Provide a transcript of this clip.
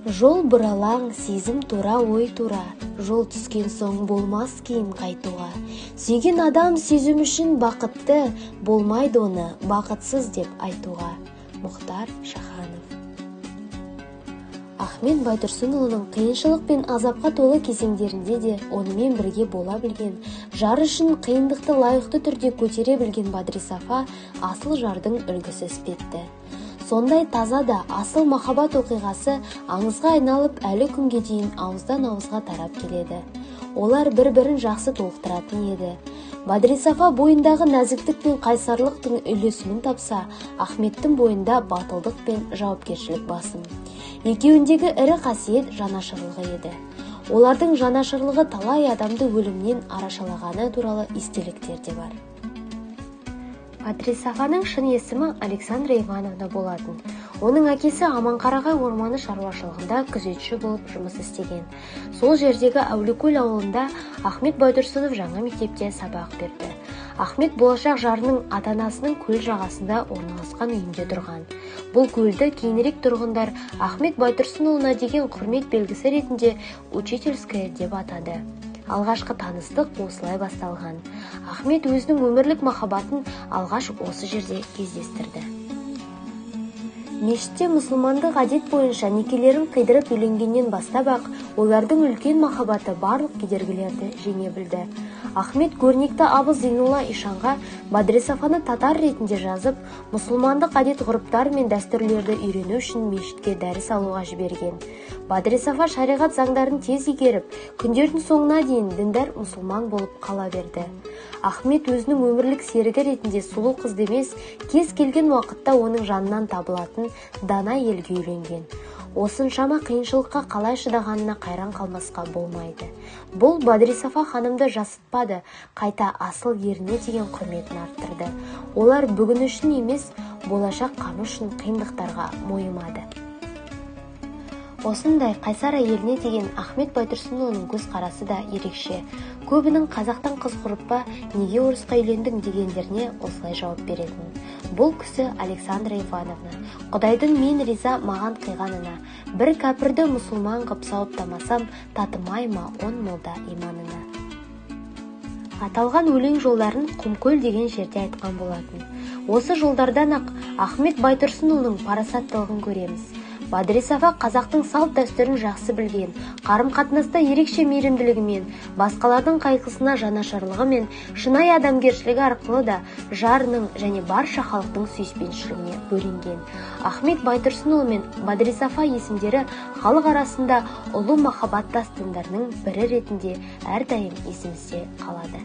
Жол бұралаң, сезім тура, ой тура. Жол түскен соң болмас кейін қайтуға. Сүйген адам сезім үшін бақытты, болмайды оны бақытсыз деп айтуға. Мұхтар Шаханов. Ахмет Байтұрсынұлының қиыншылық пен азапқа толы кезеңдерінде де онымен бірге бола білген, жар үшін қиындықты лайықты түрде көтере білген Бадри-Сафа асыл жардың үлгісі іспетті. Сондай таза да асыл махаббат оқиғасы аңызға айналып әлі күнге дейін ауыздан ауызға тарап келеді. Олар бір-бірін жақсы толықтыратын еді. Бадри-Сафа бойындағы нәзіктік пен қайсарлықтың үйлесімін тапса, Ахметтің бойында батылдық пен жауапкершілік басым. Екеуіндегі ірі қасиет жанашырлығы еді. Олардың жанашырлығы талай адамды өлімнен арашалағаны туралы естеліктер де бар. Бадри-Сафаның шын есімі Александра Ивановна болатын. Оның әкесі Аманқарағай орманы шаруашылығында күзетші болып жұмыс істеген. Сол жердегі Әуликөл ауылында Ахмет Байтұрсынов жаңа мектепте сабақ берді. Ахмет болашақ жарының ата-анасының көл жағасында орналасқан үйінде тұрған. Бұл көлді кейінірек тұрғындар Ахмет Байтұрсынұлына деген құрмет белгісі ретінде учительская деп атады. Алғашқы таныстық осылай басталған. Ахмет өзінің өмірлік махаббатын алғаш осы жерде кездестірді. Мешітте мұсылмандық әдет бойынша некелерін қидырып үйленгеннен бастап-ақ олардың үлкен махаббаты барлық кедергілерді жеңе білді. Ахмет көрнекті Абыз Зейнолла Ишанға Бадри-Сафаны татар ретінде жазып, мұсылмандық әдет-ғұрыптар мен дәстүрлерді үйрену үшін мешітке дәріс алуға жіберген. Бадри-Сафа шариғат заңдарын тез игеріп, күндердің соңына дейін діндар мұсылман болып қала берді. Ахмет өзінің өмірлік серігі ретінде сұлу қызды емес, кез келген уақытта оның жанынан табылатын дана елге үйленген. Осыншама қиыншылыққа қалай шыдағанына қайран қалмасқа болмайды. Бұл Бадри-Сафа ханымды жасытпады, қайта асыл еріне деген құрметін арттырды. Олар бүгін үшін емес, болашақ қамы үшін қиындықтарға мойымады. Осындай қайсар әйеліне деген Ахмет Байтұрсынұлының көзқарасы да ерекше. Көбінің қазақтан қыз құрып па, неге орысқа үйлендің дегендеріне осылай жауап беретін. Бұл кісі Александра Ивановна. Құдайдың мен риза маған қиғанына, бір кәпірді мұсылман қып сауыптамасам, татымай ма он молда иманына. Аталған өлең жолдарын Құмкөл деген жерде айтқан болатын. Осы жолдардан ақ Ахмет Байтұрсынұлының парасаттылығын көреміз. Бадри-Сафа қазақтың салт дәстүрін жақсы білген, қарым-қатынаста ерекше мейірімділігімен, басқалардың қайғысына жанашырлығымен, шынайы адамгершілігі арқылы да жарының және барша халықтың сүйіспеншілігіне бөленген. Ахмет Байтұрсынұлы мен Бадри-Сафа есімдері халық арасында ұлы махаббат дастандарының бірі ретінде әрдайым есімізде қалады.